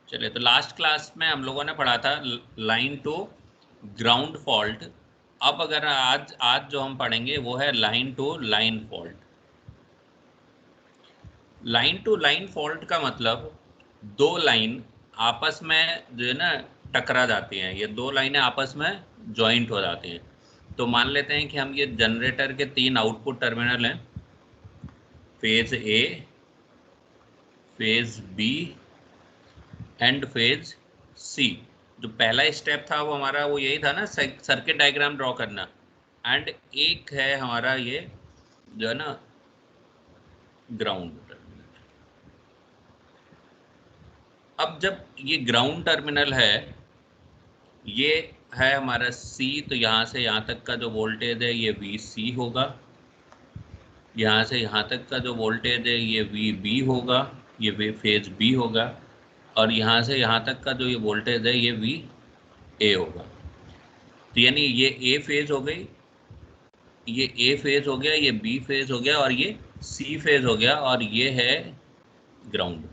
चलिए, तो last class में हम लोगों ने पढ़ा था लाइन टू ग्राउंड फॉल्ट। अब अगर आज आज जो हम पढ़ेंगे वो है line to line fault. Line to line fault का मतलब दो लाइन आपस में जो है ना टकरा जाती हैं, ये दो लाइनें आपस में ज्वाइंट हो जाती हैं। तो मान लेते हैं कि हम ये जनरेटर के 3 आउटपुट टर्मिनल हैं, phase A, phase B and phase C. जो पहला स्टेप था वो हमारा वो यही था ना, सर्किट डायग्राम ड्रॉ करना। एंड एक है हमारा ये जो है ना ग्राउंड टर्मिनल। अब जब ये ग्राउंड टर्मिनल है, ये है हमारा सी, तो यहाँ से यहाँ तक का जो वोल्टेज है ये VC होगा। यहाँ से यहाँ तक का जो वोल्टेज है ये VB होगा, ये फेज B होगा। और यहाँ से यहाँ तक का जो ये वोल्टेज है ये VA होगा। तो यानी ये A फेज हो गई, ये A फेज हो गया, ये B फेज हो गया और ये C फेज हो गया, और ये है ग्राउंड।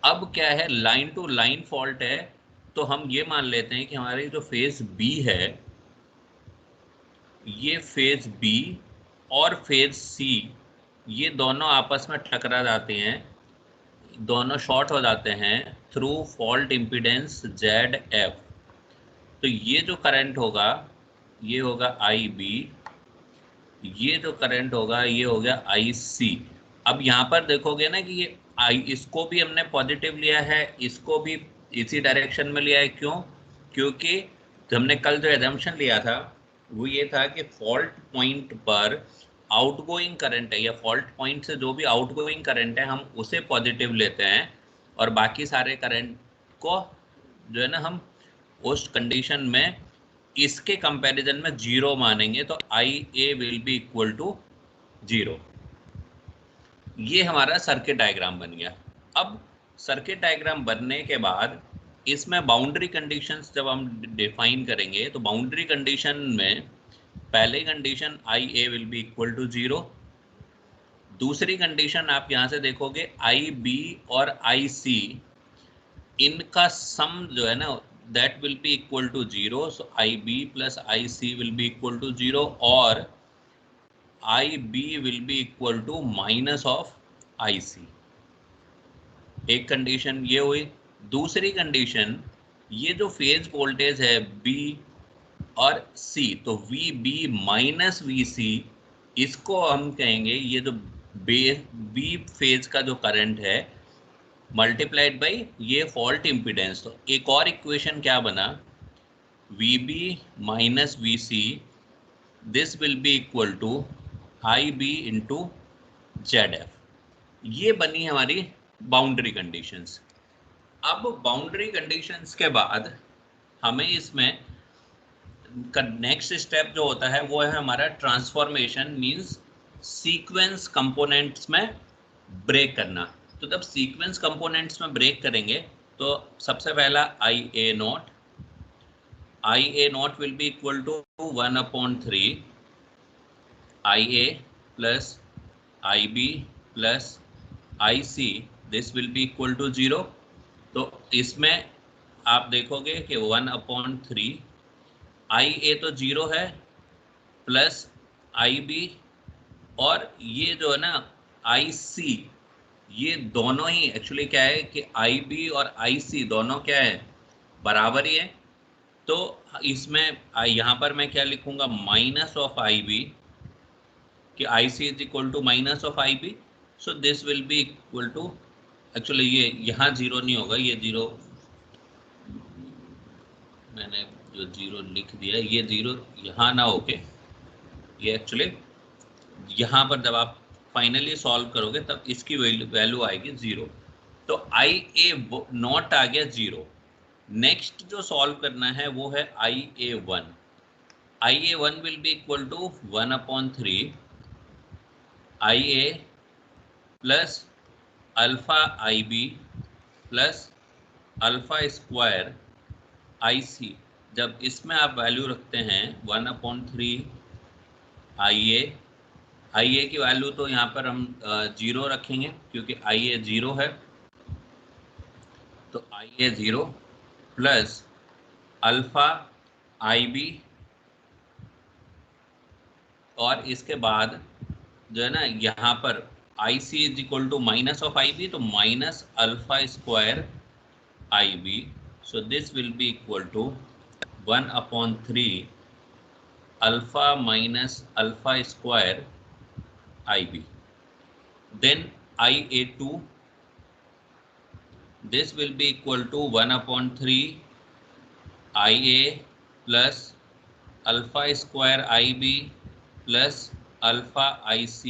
अब क्या है, लाइन टू लाइन फॉल्ट है, तो हम ये मान लेते हैं कि हमारी जो फेज B है, ये फेज B और फेज C ये दोनों आपस में टकरा जाते हैं, दोनों शॉर्ट हो जाते हैं थ्रू फॉल्ट इम्पीडेंस ZF। तो ये जो करंट होगा ये होगा IB, ये जो करंट होगा ये हो गया IC। अब यहाँ पर देखोगे ना कि ये इसको भी हमने पॉजिटिव लिया है, इसको भी इसी डायरेक्शन में लिया है। क्यों? क्योंकि हमने कल जो एजम्पशन लिया था वो ये था कि फॉल्ट पॉइंट पर आउटगोइंग करंट है, या फॉल्ट पॉइंट से जो भी आउटगोइंग करंट है हम उसे पॉजिटिव लेते हैं, और बाकी सारे करंट को जो है ना हम उस कंडीशन में इसके कंपैरिजन में जीरो मानेंगे। तो IA will be equal to 0। ये हमारा सर्किट डायग्राम बन गया। अब सर्किट डायग्राम बनने के बाद इसमें बाउंड्री कंडीशंस जब हम डिफाइन करेंगे, तो बाउंड्री कंडीशन में पहली condition IA will be equal to 0। दूसरी कंडीशन आप यहाँ से देखोगे IB और IC इनका सम जो है ना that will be equal to 0. So IB plus IC will be equal to 0, और IB will be equal to minus of IC। एक कंडीशन ये हुई। दूसरी कंडीशन, ये जो फेज वोल्टेज है B और C, तो VB माइनस VC, इसको हम कहेंगे ये जो B फेज का जो करंट है मल्टीप्लाइड बाई ये फॉल्ट इम्पीडेंस। तो एक और इक्वेशन क्या बना, VB minus VC, this will be equal to IB into ZF। ये बनी हमारी बाउंड्री कंडीशंस। अब बाउंड्री कंडीशंस के बाद हमें इसमें का नेक्स्ट स्टेप जो होता है वो है हमारा ट्रांसफॉर्मेशन, मींस सीक्वेंस कंपोनेंट्स में ब्रेक करना। तो जब सीक्वेंस कंपोनेंट्स में ब्रेक करेंगे तो सबसे पहला IA naught will be equal to 1/3 IA plus IB plus IC, this will be equal to 0। तो इसमें आप देखोगे कि 1/3 IA तो 0 है, प्लस IB, और ये जो है ना IC, ये दोनों ही एक्चुअली क्या है कि IB और IC दोनों क्या है, बराबर ही है। तो इसमें यहाँ पर मैं क्या लिखूंगा, माइनस ऑफ IB, कि IC is equal to minus of IB। So this will be equal to, actually ये यहाँ जीरो नहीं होगा, ये जीरो मैंने जो जीरो लिख दिया ये जीरो यहाँ ना होके ये एक्चुअली यहाँ पर जब आप फाइनली सॉल्व करोगे तब इसकी वैल्यू आएगी 0। तो IA नॉट आ गया 0। नेक्स्ट जो सॉल्व करना है वो है IA1। IA1 will be equal to 1/3 IA plus alpha IB plus alpha square IC। जब इसमें आप वैल्यू रखते हैं 1/3 IA की वैल्यू तो यहाँ पर हम 0 रखेंगे क्योंकि IA 0 है, तो IA 0 प्लस अल्फा IB, और इसके बाद जो है ना यहाँ पर IC is equal to minus of IB, तो minus alpha square IB. So this will be equal to 1/3 alpha minus alpha square IB. Then IA2, this will be equal to 1/3 IA plus alpha square IB plus alpha IC.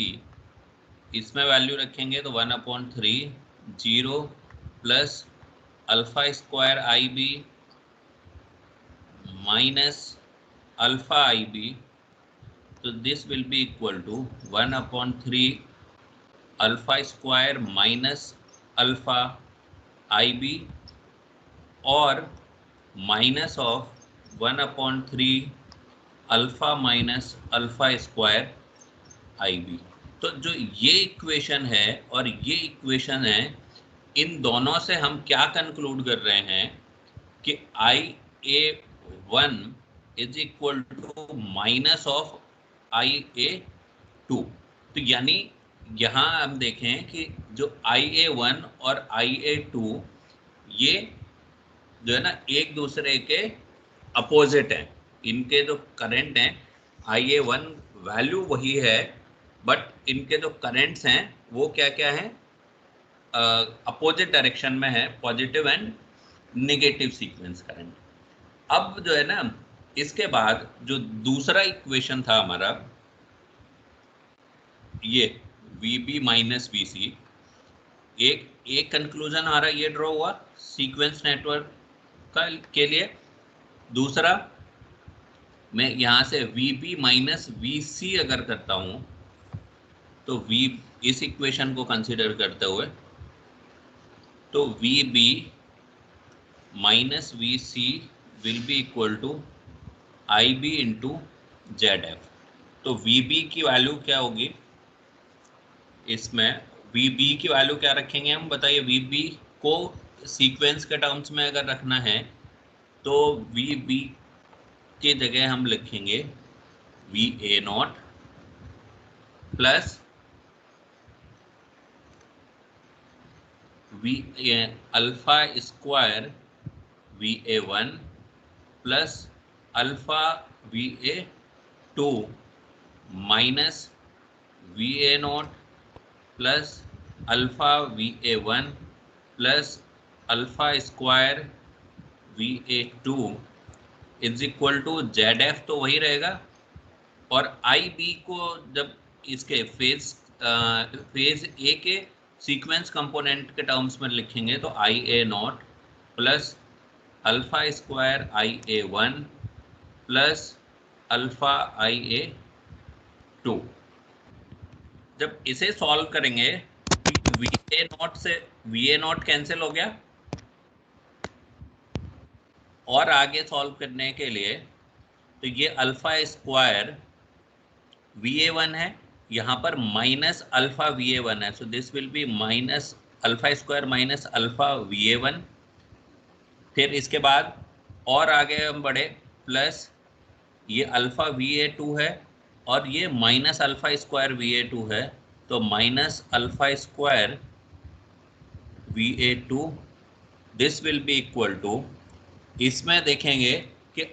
इसमें value रखेंगे तो 1/3 0 plus alpha square IB minus alpha IB. तो this will be equal to 1/3 alpha square minus alpha IB और minus of 1/3 alpha minus alpha square IB. तो जो ये equation है और ये इक्वेशन है, इन दोनों से हम क्या कंक्लूड कर रहे हैं कि IA1 is equal to minus of IA2. तो यानी यहाँ हम देखें कि जो IA1 और IA2 ये जो है ना एक दूसरे के अपोजिट हैं. इनके जो करंट हैं IA1 वैल्यू वही है, बट इनके जो करंट्स हैं वो क्या क्या है, अपोजिट डायरेक्शन में है, positive and negative sequence current. अब जो है ना इसके बाद जो दूसरा इक्वेशन था हमारा, ये VB माइनस VC, एक कंक्लूजन हमारा ये ड्रॉ हुआ सीक्वेंस नेटवर्क का के लिए. दूसरा मैं यहाँ से VB माइनस VC अगर करता हूँ तो इस इक्वेशन को कंसिडर करते हुए तो VB minus VC will be equal to IB into ZF. तो VB की वैल्यू क्या होगी, इसमें VB की वैल्यू क्या रखेंगे हम, बताइए. VB को सीक्वेंस के टर्म्स में अगर रखना है तो VB की जगह हम लिखेंगे VA0 plus alpha square VA1 plus alpha VA2 minus VA0 plus alpha VA1 plus alpha square VA2 is equal to ZF. तो वही रहेगा. और IB को जब इसके फेज ए के सीक्वेंस कंपोनेंट के टर्म्स में लिखेंगे तो IA0 plus alpha square IA1 plus alpha IA2. जब इसे सॉल्व करेंगे VA0 से VA0 कैंसिल हो गया, और आगे सॉल्व करने के लिए तो ये अल्फा स्क्वायर VA1 है, यहाँ पर माइनस अल्फा VA1 है. सो this will B minus alpha square minus alpha VA1. फिर इसके बाद और आगे हम बढ़े, प्लस ये अल्फा VA2 है और ये माइनस अल्फा स्क्वायर VA2 है. तो minus alpha square VA2 this will be equal to, इसमें देखेंगे कि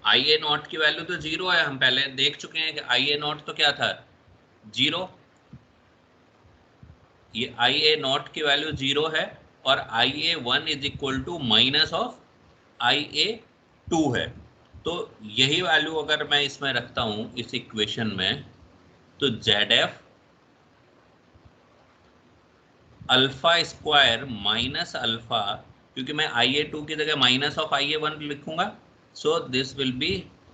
IA0 की वैल्यू तो 0 है. हम पहले देख चुके हैं कि IA0 तो क्या था, 0. ये IA0 की वैल्यू 0 है और IA1 is equal to minus of IA2 है. तो यही वैल्यू अगर मैं इसमें रखता हूं इस इक्वेशन में तो ZF alpha square minus alpha, क्योंकि मैं IA2 की जगह माइनस ऑफ IA1 लिखूंगा, सो दिस विल बी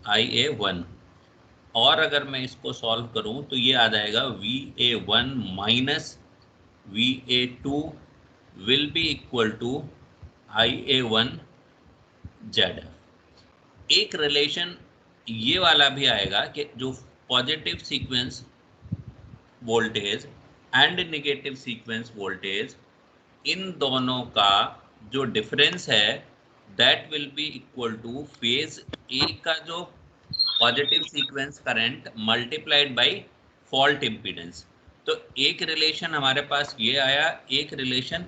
IA1. और अगर मैं इसको सॉल्व करूं तो ये आ जाएगा VA1 minus VA2 will be equal to IA1 ZF. एक रिलेशन ये वाला भी आएगा कि जो positive sequence voltage and negative sequence voltage इन दोनों का जो डिफरेंस है that will be equal to phase A का जो positive sequence current multiplied by fault impedance. तो एक रिलेशन हमारे पास ये आया, एक रिलेशन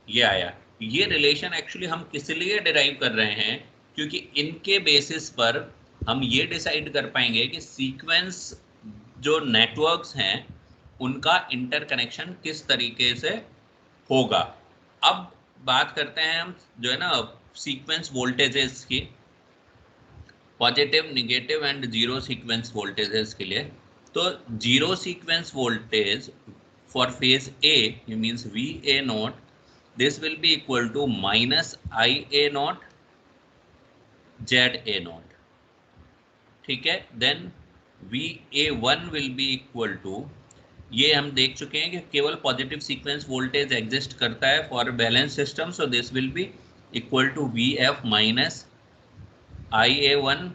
ये आया। ये रिलेशन एक्चुअली हम किस लिए डिराइव कर रहे हैं, क्योंकि इनके बेसिस पर हम ये डिसाइड कर पाएंगे कि सीक्वेंस जो नेटवर्क्स हैं उनका इंटरकनेक्शन किस तरीके से होगा। अब बात करते हैं हम जो है ना सीक्वेंस वोल्टेजेस की, positive, negative and zero sequence voltages के लिए। तो zero sequence voltage for phase A means V A naught, this will be equal to minus I A naught Z A naught. ठीक है, then V A one will be equal to, ये हम देख चुके हैं कि केवल पॉजिटिव सीक्वेंस वोल्टेज एग्जिस्ट करता है for balance system, so this will be equal to V F minus I A one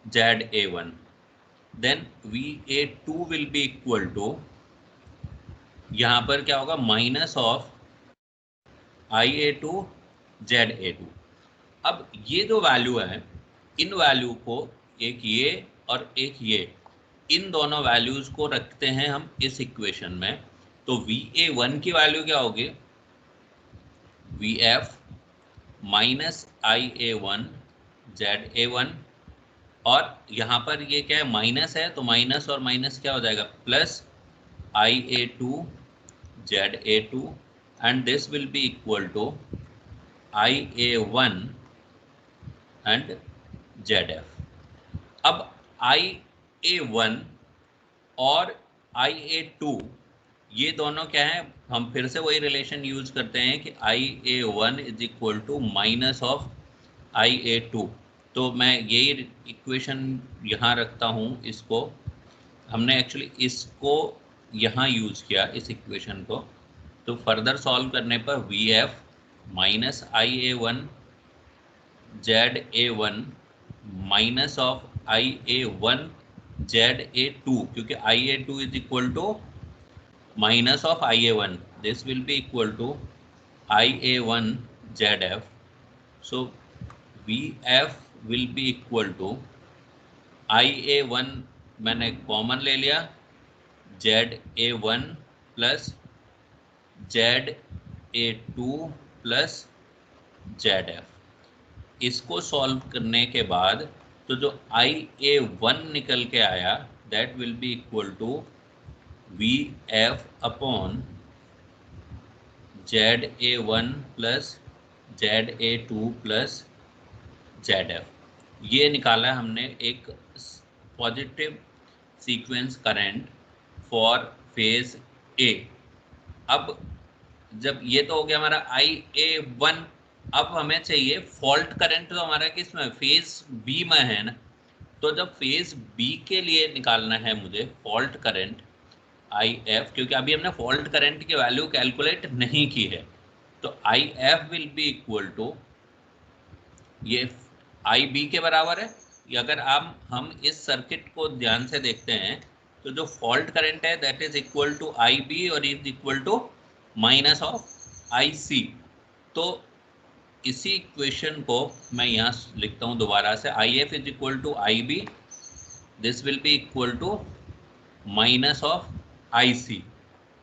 Z A one. Then V A two will be equal to, यहाँ पर क्या होगा, minus of I A two Z A two. अब ये जो value है, इन value को, एक ये और एक ये, इन दोनों वैल्यूज को रखते हैं हम इस इक्वेशन में। तो वी ए वन की वैल्यू क्या होगी, we F minus I A one Z A one, और यहाँ पर ये क्या है, माइनस है, तो माइनस और माइनस क्या हो जाएगा, plus I A two Z A two, and this will be equal to I A one and Z F. अब आई ए वन और आई ए टू, ये दोनों क्या है, हम फिर से वही रिलेशन यूज करते हैं कि I A one is equal to minus of I A two. तो मैं यही इक्वेशन यहाँ रखता हूँ, इसको हमने एक्चुअली इसको यहाँ यूज किया इस इक्वेशन को। तो फर्दर सॉल्व करने पर V F minus I A one Z A one minus of I A one Z A two, क्योंकि I A two is equal to minus of I A one, this will be equal to I A one Z F. So V F will be equal to I A one मैंने common ले लिया, Z A one plus Z A two plus Z F. इसको solve करने के बाद तो जो आई A one निकल के आया that will be equal to V F upon Z A one plus Z A two plus Z F. ये निकाला हमने एक positive sequence current for phase A. अब जब ये तो हो गया हमारा आई ए वन, अब हमें चाहिए फॉल्ट करंट, तो हमारा किस में, फेज बी में है ना। तो जब फेज बी के लिए निकालना है मुझे फॉल्ट करंट आई एफ, क्योंकि अभी हमने फॉल्ट करंट की वैल्यू कैलकुलेट नहीं की है, तो I F will be equal to, ये आई बी के बराबर है। अगर हम इस सर्किट को ध्यान से देखते हैं तो जो फॉल्ट करंट है that is equal to I B और is equal to minus of I C. तो इसी इक्वेशन को मैं यहाँ लिखता हूँ दोबारा से, I F is equal to I B, this will be equal to minus of I C.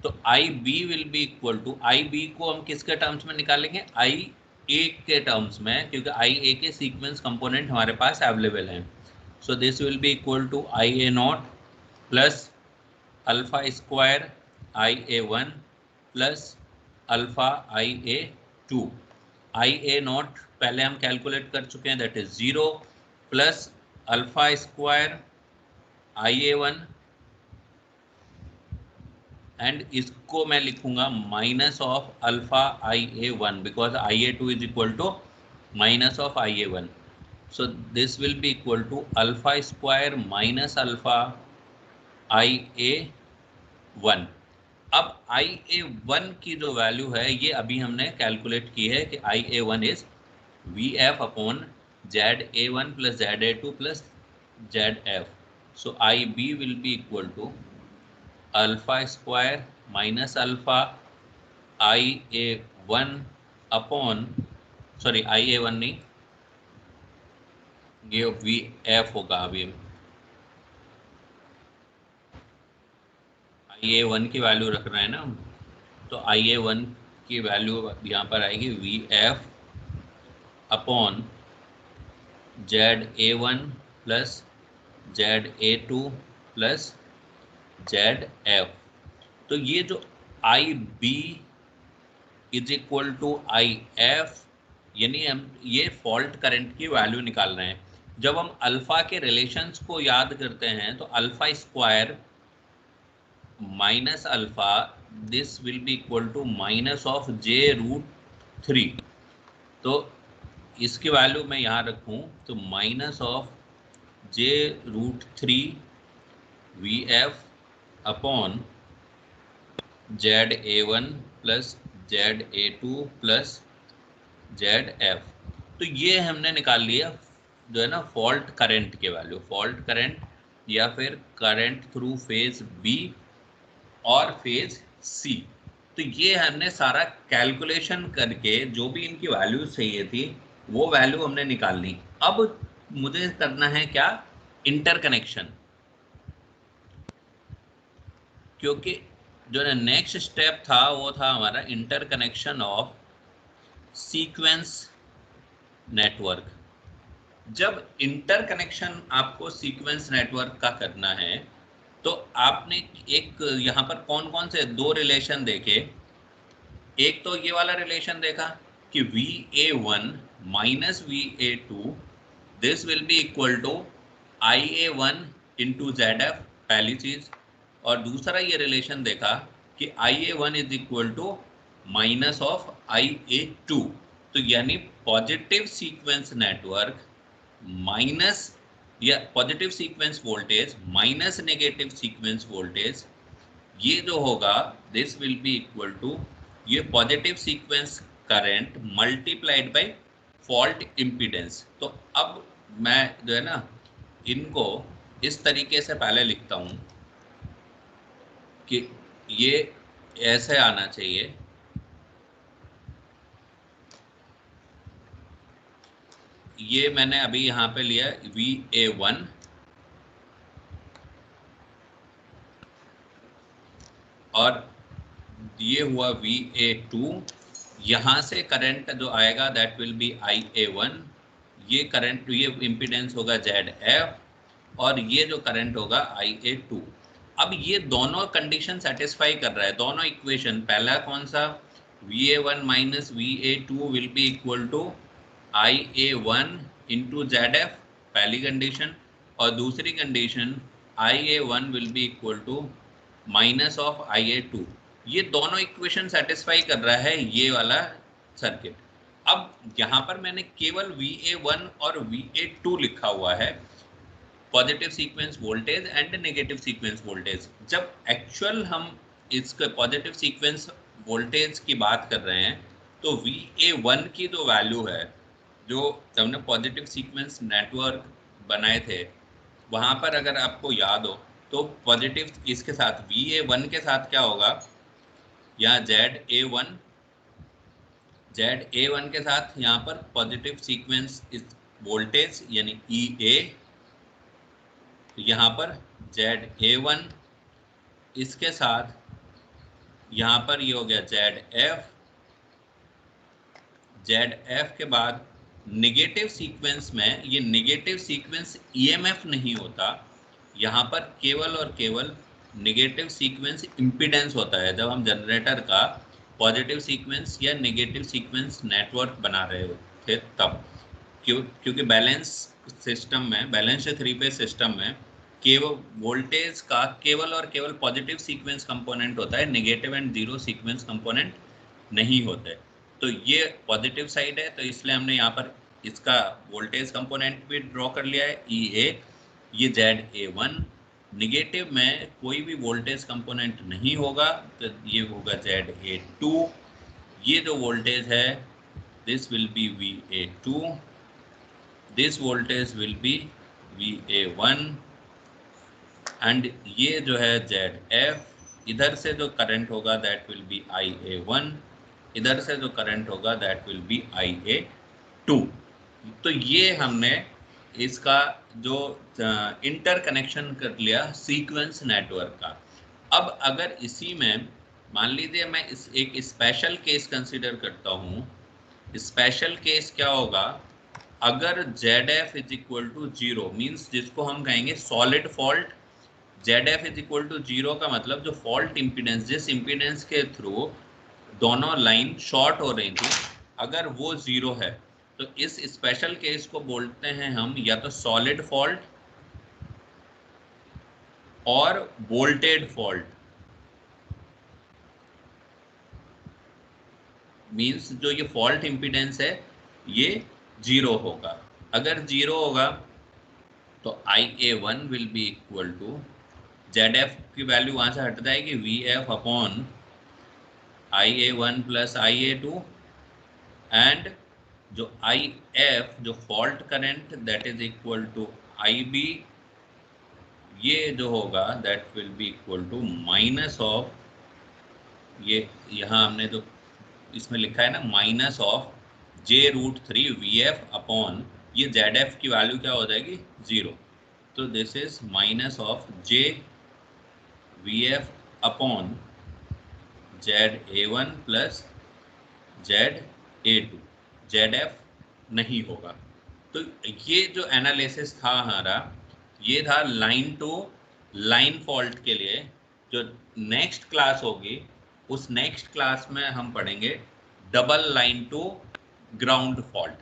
तो I B will be equal to, I B को हम किसके टर्म्स में निकालेंगे, आई ए के टर्म्स में, क्योंकि आई ए के सीक्वेंस कंपोनेंट हमारे पास अवेलेबल हैं। So this will be equal to I A naught plus alpha square I A one plus alpha I A two. I A naught पहले हम कैलकुलेट कर चुके हैं, that is 0 plus alpha square I A one, and इसको मैं लिखूंगा minus of alpha I A one, because I A two is equal to minus of I A one. So this will be equal to alpha square minus alpha I A one. अब I A one की जो value है ये अभी हमने calculate की है कि I A one is V F upon Z A one plus Z A two plus Z F. So I B will be equal to alpha square minus alpha IA1 upon, sorry IA1 नहीं, ये VF होगा। अभी IA1 की value रख रहे हैं ना हम, तो IA1 की वैल्यू यहाँ पर आएगी VF upon ZA1 plus ZA2 plus ZF। तो ये जो IB is equal to IF, यानी हम ये फॉल्ट करंट की वैल्यू निकाल रहे हैं। जब हम अल्फा के रिलेशंस को याद करते हैं तो alpha square minus alpha, this will be equal to minus of J√3। तो इसकी वैल्यू मैं यहाँ रखूँ तो minus of J√3 VF upon ZA1 plus ZA2 plus ZF। तो ये हमने निकाल लिया जो है ना फॉल्ट करंट के वैल्यू, फॉल्ट करंट या फिर करंट थ्रू फेज बी और फेज सी। तो ये हमने सारा कैलकुलेशन करके जो भी इनकी वैल्यू चाहिए थी वो वैल्यू हमने निकाल ली। अब मुझे करना है क्या, इंटरकनेक्शन, क्योंकि जो नेक्स्ट स्टेप था वो था हमारा इंटरकनेक्शन ऑफ सीक्वेंस नेटवर्क। जब इंटरकनेक्शन आपको सीक्वेंस नेटवर्क का करना है तो आपने एक यहाँ पर कौन कौन से दो रिलेशन देखे। एक तो ये वाला रिलेशन देखा कि VA1 minus VA2 this will be equal to IA1 into ZF, पहली चीज। और दूसरा ये रिलेशन देखा कि IA1 is equal to minus of IA2। तो यानी पॉजिटिव सीक्वेंस नेटवर्क माइनस या positive sequence voltage minus negative sequence voltage, ये जो होगा this will be equal to ये positive sequence current multiplied by fault impedance. तो अब मैं जो है ना इनको इस तरीके से पहले लिखता हूं कि ये ऐसे आना चाहिए, ये मैंने अभी यहाँ पे लिया VA1 और ये हुआ VA2, यहाँ से करंट जो आएगा दैट विल बी IA1, ये करंट ये इम्पीडेंस होगा ZF और ये जो करंट होगा IA2। अब ये दोनों कंडीशन सेटिस्फाई कर रहा है, दोनों इक्वेशन। पहला कौन सा, VA1 minus VA2 will be equal to IA1 into ZF, पहली कंडीशन। और दूसरी condition IA1 will be equal to minus of IA2। ये दोनों इक्वेशन सेटिस्फाई कर रहा है ये वाला सर्किट। अब यहाँ पर मैंने केवल VA1 और VA2 लिखा हुआ है, positive sequence voltage and negative sequence voltage. जब एक्चुअल हम इसके पॉजिटिव सीक्वेंस वोल्टेज की बात कर रहे हैं तो VA1 की जो वैल्यू है, जो हमने पॉजिटिव सीक्वेंस नेटवर्क बनाए थे वहां पर अगर आपको याद हो तो पॉजिटिव इसके साथ VA1 के साथ क्या होगा, यहाँ ZA1 के साथ यहाँ पर पॉजिटिव सीक्वेंस वोल्टेज यानी EA, यहाँ पर ZA1 इसके साथ यहाँ पर ये हो गया ZF के बाद नेगेटिव सीक्वेंस में ये नेगेटिव सीक्वेंस EMF नहीं होता, यहाँ पर केवल और केवल नेगेटिव सीक्वेंस इम्पीडेंस होता है जब हम जनरेटर का पॉजिटिव सीक्वेंस या नेगेटिव सीक्वेंस नेटवर्क बना रहे थे तब। क्योंकि बैलेंस सिस्टम में, बैलेंस 3 फेज सिस्टम में केवल वोल्टेज का केवल और केवल पॉजिटिव सीक्वेंस कंपोनेंट होता है, negative and zero sequence component नहीं होते। तो ये पॉजिटिव साइड है तो इसलिए हमने यहाँ पर इसका वोल्टेज कंपोनेंट भी ड्रॉ कर लिया है EA। ये ZA1, निगेटिव में कोई भी वोल्टेज कंपोनेंट नहीं होगा तो ये होगा ZA2। ये जो वोल्टेज है this will B VA2, this voltage will be VA1 and ये जो है ZF इधर से जो करंट होगा दैट विल बी IA1, इधर से जो करंट होगा दैट विल बी IA2। तो ये हमने इसका जो इंटर कनेक्शन कर लिया सीक्वेंस नेटवर्क का। अब अगर इसी में मान लीजिए मैं एक स्पेशल केस कंसीडर करता हूँ। स्पेशल केस क्या होगा, अगर ZF is equal to 0 means जिसको हम कहेंगे solid fault. ZF is equal to 0 का मतलब जो फॉल्ट इम्पीडेंस, जिस इम्पीडेंस के थ्रू दोनों लाइन शॉर्ट हो रही थी, अगर वो 0 है तो इस स्पेशल केस को बोलते हैं हम या तो सॉलिड फॉल्ट और वोल्टेड फॉल्ट। मीन्स जो ये फॉल्ट इम्पीडेंस है ये 0 होगा। अगर 0 होगा तो IA1 will be equal to, ZF की वैल्यू वहां से हट जाएगी, VF upon IA1 plus IA2, and जो IF जो fault current that is equal to IB, ये जो होगा that will be equal to minus of, ये यहाँ हमने जो इसमें लिखा है ना minus of J√3 VF upon, ये ZF की वैल्यू क्या हो जाएगी 0, तो this is minus of J VF upon ZA1 plus ZA2। ZF नहीं होगा। तो ये जो एनालिसिस था हमारा, ये था लाइन टू लाइन फॉल्ट के लिए। जो नेक्स्ट क्लास होगी उस नेक्स्ट क्लास में हम पढ़ेंगे double line to ground fault.